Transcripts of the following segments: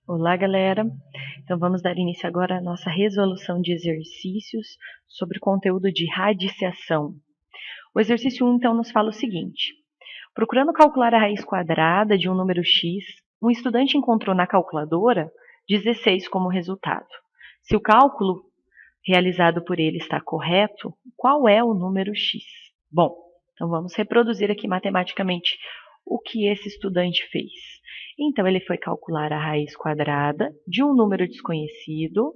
Olá, galera! Então, vamos dar início agora à nossa resolução de exercícios sobre o conteúdo de radiciação. O exercício 1, então, nos fala o seguinte. Procurando calcular a raiz quadrada de um número x, um estudante encontrou na calculadora 16 como resultado. Se o cálculo realizado por ele está correto, qual é o número x? Bom, então vamos reproduzir aqui matematicamente o que esse estudante fez. Então, ele foi calcular a raiz quadrada de um número desconhecido,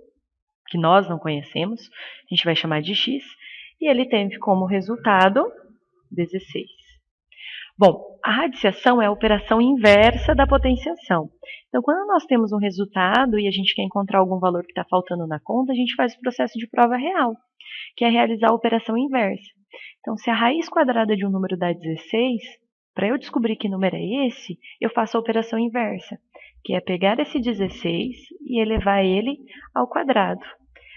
que nós não conhecemos, a gente vai chamar de x, e ele teve como resultado 16. Bom, a radiciação é a operação inversa da potenciação. Então, quando nós temos um resultado e a gente quer encontrar algum valor que está faltando na conta, a gente faz o processo de prova real, que é realizar a operação inversa. Então, se a raiz quadrada de um número dá 16, para eu descobrir que número é esse, eu faço a operação inversa, que é pegar esse 16 e elevar ele ao quadrado.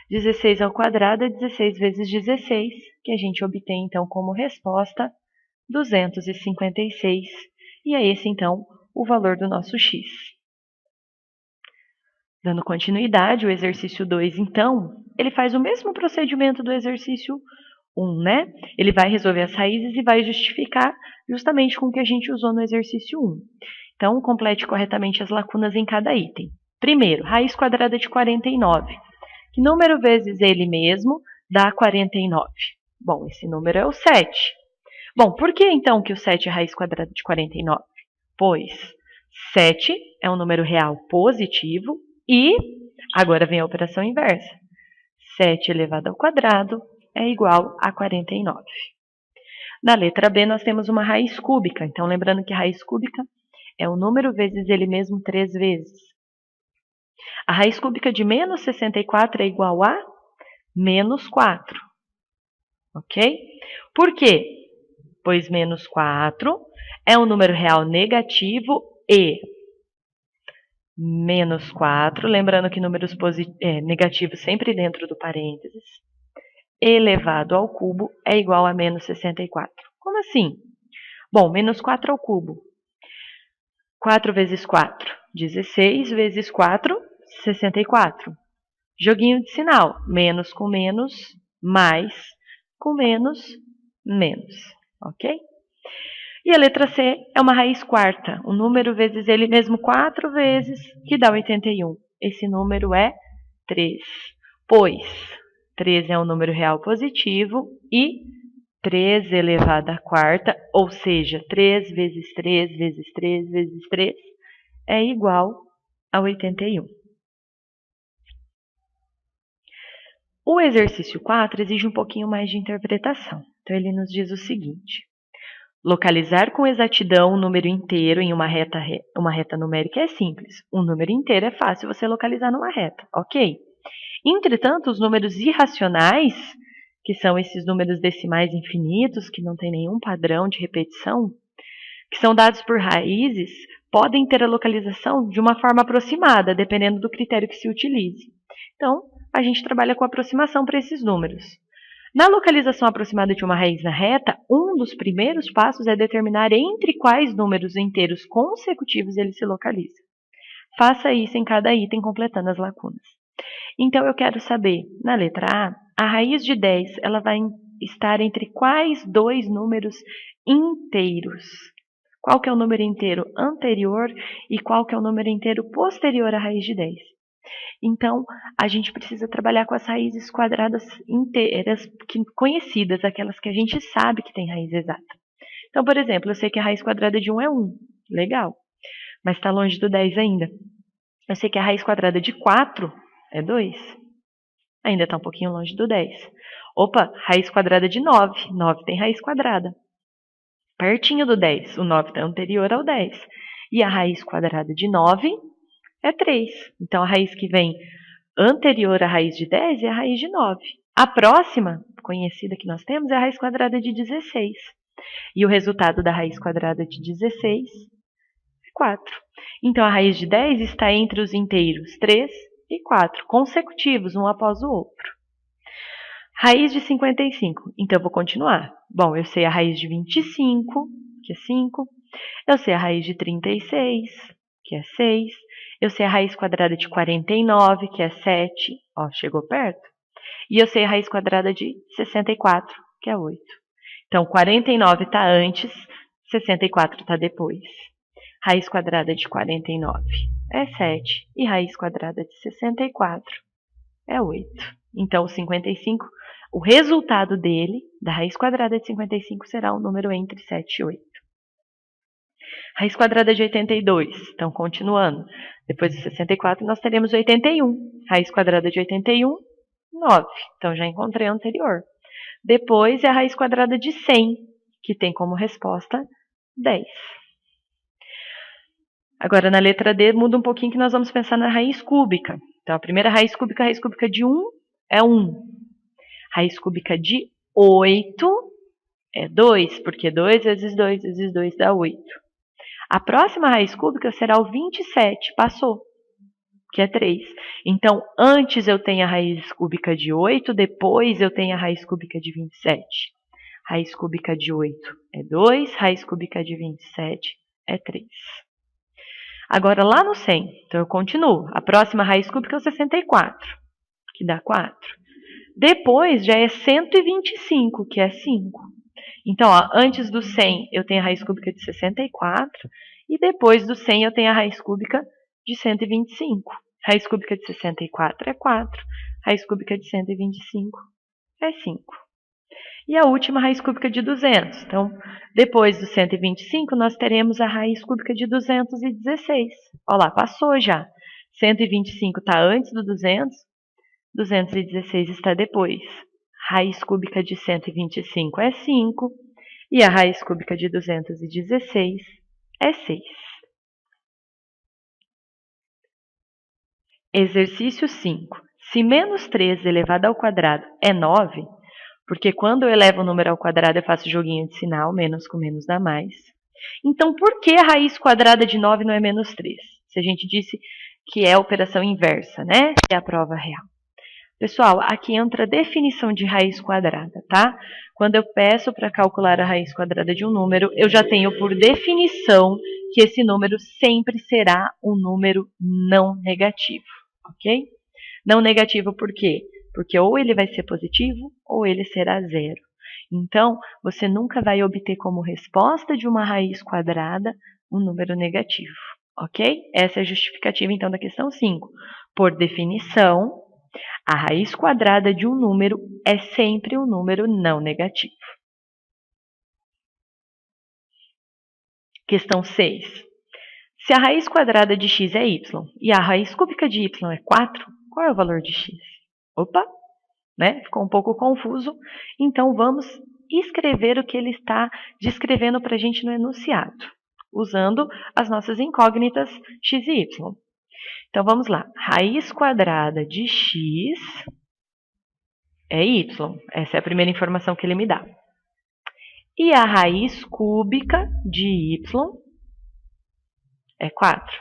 16 ao quadrado é 16 vezes 16, que a gente obtém, então, como resposta 256, e é esse, então, o valor do nosso x. Dando continuidade, o exercício 2, então, ele faz o mesmo procedimento do exercício 1, né? Ele vai resolver as raízes e vai justificar justamente com o que a gente usou no exercício 1. Então, complete corretamente as lacunas em cada item. Primeiro, raiz quadrada de 49. Que número vezes ele mesmo dá 49? Bom, esse número é o 7. Bom, por que então que o 7 é raiz quadrada de 49? Pois 7 é um número real positivo e, agora vem a operação inversa, 7 elevado ao quadrado é igual a 49. Na letra B, nós temos uma raiz cúbica. Então, lembrando que a raiz cúbica é o número vezes ele mesmo 3 vezes. A raiz cúbica de menos 64 é igual a menos 4. Ok? Por quê? Pois menos 4 é um número real negativo e menos 4, lembrando que números negativos sempre dentro do parênteses, elevado ao cubo é igual a menos 64. Como assim? Bom, menos 4 ao cubo. 4 vezes 4, 16 vezes 4, 64. Joguinho de sinal, menos com menos, mais com menos, menos, ok? E a letra C é uma raiz quarta, um número vezes ele mesmo 4 vezes, que dá 81. Esse número é 3, pois 3 é um número real positivo e 3 elevado à quarta, ou seja, 3 vezes 3 vezes 3 vezes 3 é igual a 81. O exercício 4 exige um pouquinho mais de interpretação. Então, ele nos diz o seguinte. Localizar com exatidão um número inteiro em uma reta numérica é simples. Um número inteiro é fácil você localizar numa reta, ok? Entretanto, os números irracionais, que são esses números decimais infinitos, que não tem nenhum padrão de repetição, que são dados por raízes, podem ter a localização de uma forma aproximada, dependendo do critério que se utilize. Então, a gente trabalha com aproximação para esses números. Na localização aproximada de uma raiz na reta, um dos primeiros passos é determinar entre quais números inteiros consecutivos ele se localiza. Faça isso em cada item, completando as lacunas. Então, eu quero saber, na letra A raiz de 10 ela vai estar entre quais dois números inteiros? Qual que é o número inteiro anterior e qual que é o número inteiro posterior à raiz de 10? Então, a gente precisa trabalhar com as raízes quadradas inteiras conhecidas, aquelas que a gente sabe que tem raiz exata. Então, por exemplo, eu sei que a raiz quadrada de 1 é 1, legal, mas está longe do 10 ainda. Eu sei que a raiz quadrada de 4 é 2, ainda está um pouquinho longe do 10. Opa, raiz quadrada de 9, 9 tem raiz quadrada. Pertinho do 10, o 9 está anterior ao 10. E a raiz quadrada de 9 é 3. Então, a raiz que vem anterior à raiz de 10 é a raiz de 9. A próxima conhecida que nós temos é a raiz quadrada de 16. E o resultado da raiz quadrada de 16 é 4. Então, a raiz de 10 está entre os inteiros 3 e 4, consecutivos, um após o outro. Raiz de 55. Então, eu vou continuar. Bom, eu sei a raiz de 25, que é 5. Eu sei a raiz de 36, que é 6. Eu sei a raiz quadrada de 49, que é 7, ó, chegou perto. E eu sei a raiz quadrada de 64, que é 8. Então, 49 está antes, 64 está depois. Raiz quadrada de 49 é 7 e raiz quadrada de 64 é 8. Então, o 55, o resultado dele, da raiz quadrada de 55, será um número entre 7 e 8. Raiz quadrada de 82, então continuando. Depois de 64, nós teremos 81. Raiz quadrada de 81, 9. Então, já encontrei a anterior. Depois é a raiz quadrada de 100, que tem como resposta 10. Agora, na letra D, muda um pouquinho que nós vamos pensar na raiz cúbica. Então, a primeira raiz cúbica de 1 é 1. Raiz cúbica de 8 é 2, porque 2 vezes 2 vezes 2 dá 8. A próxima raiz cúbica será o 27, passou, que é 3. Então, antes eu tenho a raiz cúbica de 8, depois eu tenho a raiz cúbica de 27. Raiz cúbica de 8 é 2, raiz cúbica de 27 é 3. Agora, lá no 100, então eu continuo. A próxima raiz cúbica é o 64, que dá 4. Depois já é 125, que é 5. Então, ó, antes do 100 eu tenho a raiz cúbica de 64 e depois do 100 eu tenho a raiz cúbica de 125. Raiz cúbica de 64 é 4, raiz cúbica de 125 é 5. E a última raiz cúbica de 200. Então, depois do 125, nós teremos a raiz cúbica de 216. Olha lá, passou já. 125 está antes do 200, 216 está depois. Raiz cúbica de 125 é 5 e a raiz cúbica de 216 é 6. Exercício 5. Se menos 3 elevado ao quadrado é 9, porque quando eu elevo o número ao quadrado eu faço joguinho de sinal, menos com menos dá mais. Então, por que a raiz quadrada de 9 não é menos 3? Se a gente disse que é a operação inversa, né? Que é a prova real. Pessoal, aqui entra a definição de raiz quadrada, tá? Quando eu peço para calcular a raiz quadrada de um número, eu já tenho por definição que esse número sempre será um número não negativo, ok? Não negativo por quê? Porque ou ele vai ser positivo ou ele será zero. Então, você nunca vai obter como resposta de uma raiz quadrada um número negativo, ok? Essa é a justificativa, então, da questão 5. Por definição, a raiz quadrada de um número é sempre um número não negativo. Questão 6. Se a raiz quadrada de x é y e a raiz cúbica de y é 4, qual é o valor de x? Opa, né? Ficou um pouco confuso. Então, vamos escrever o que ele está descrevendo para a gente no enunciado, usando as nossas incógnitas x e y. Então, vamos lá. Raiz quadrada de x é y. Essa é a primeira informação que ele me dá. E a raiz cúbica de y é 4.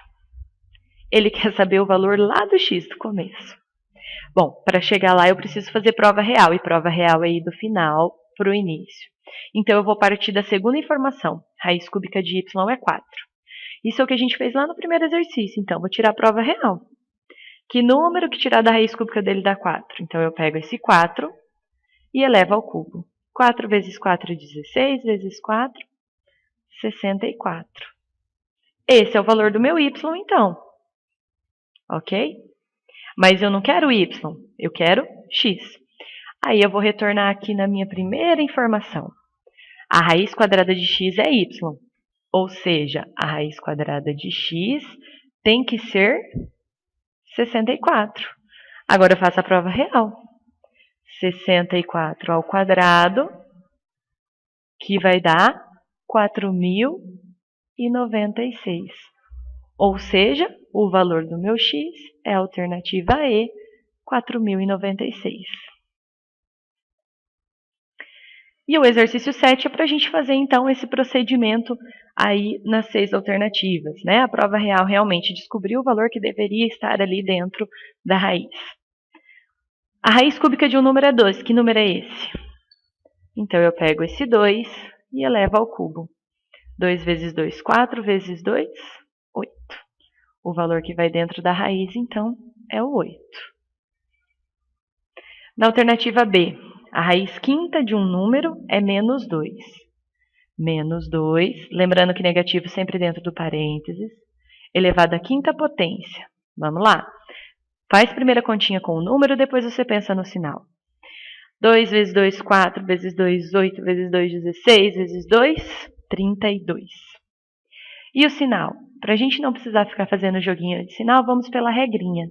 Ele quer saber o valor lá do x do começo. Bom, para chegar lá eu preciso fazer prova real, e prova real é ir do final para o início. Então, eu vou partir da segunda informação. Raiz cúbica de y é 4. Isso é o que a gente fez lá no primeiro exercício. Então, vou tirar a prova real. Que número que tirar da raiz cúbica dele dá 4? Então, eu pego esse 4 e elevo ao cubo. 4 vezes 4 é 16, vezes 4, 64. Esse é o valor do meu y, então. Ok? Mas eu não quero y, eu quero x. Aí eu vou retornar aqui na minha primeira informação. A raiz quadrada de x é y. Ou seja, a raiz quadrada de x tem que ser 64. Agora eu faço a prova real. 64 ao quadrado, que vai dar 4.096. Ou seja, o valor do meu x é a alternativa E, 4.096. E o exercício 7 é para a gente fazer, então, esse procedimento aí nas 6 alternativas, né? A prova real realmente descobriu o valor que deveria estar ali dentro da raiz. A raiz cúbica de um número é 2. Que número é esse? Então, eu pego esse 2 e elevo ao cubo. 2 vezes 2, 4 vezes 2, 8. O valor que vai dentro da raiz, então, é o 8. Na alternativa B, a raiz quinta de um número é menos 2. Menos 2, lembrando que negativo sempre dentro do parênteses, elevado à quinta potência. Vamos lá. Faz primeira continha com o número, depois você pensa no sinal. 2 vezes 2, 4, vezes 2, 8, vezes 2, 16, vezes 2, 32. E o sinal? Para a gente não precisar ficar fazendo joguinho de sinal, vamos pela regrinha.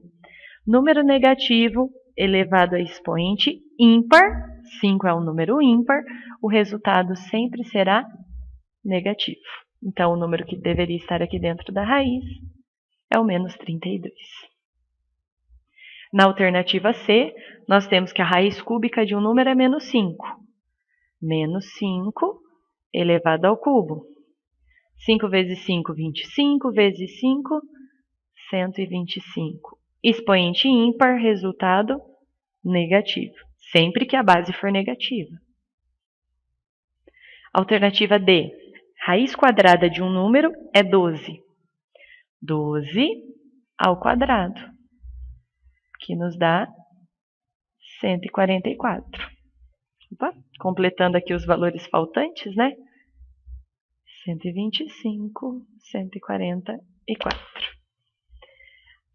Número negativo elevado a expoente ímpar, 5 é um número ímpar, o resultado sempre será negativo. Então, o número que deveria estar aqui dentro da raiz é o menos 32. Na alternativa C, nós temos que a raiz cúbica de um número é menos 5. Menos 5 elevado ao cubo. 5 vezes 5, 25, vezes 5, 125. Expoente ímpar, resultado negativo, sempre que a base for negativa. Alternativa D, raiz quadrada de um número é 12. 12 ao quadrado, que nos dá 144. Opa, completando aqui os valores faltantes, né? 125, 144.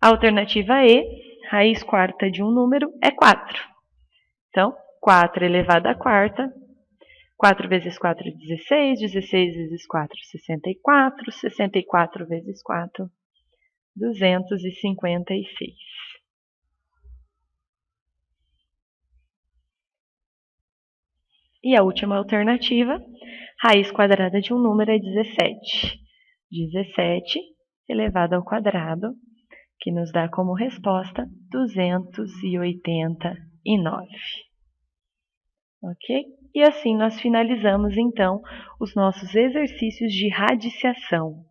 Alternativa E, raiz quarta de um número é 4. Então, 4 elevado à quarta. 4 vezes 4, 16. 16 vezes 4, 64. 64 vezes 4, 256. E a última alternativa, raiz quadrada de um número é 17. 17 elevado ao quadrado, que nos dá como resposta 289. Ok? E assim nós finalizamos, então, os nossos exercícios de radiciação.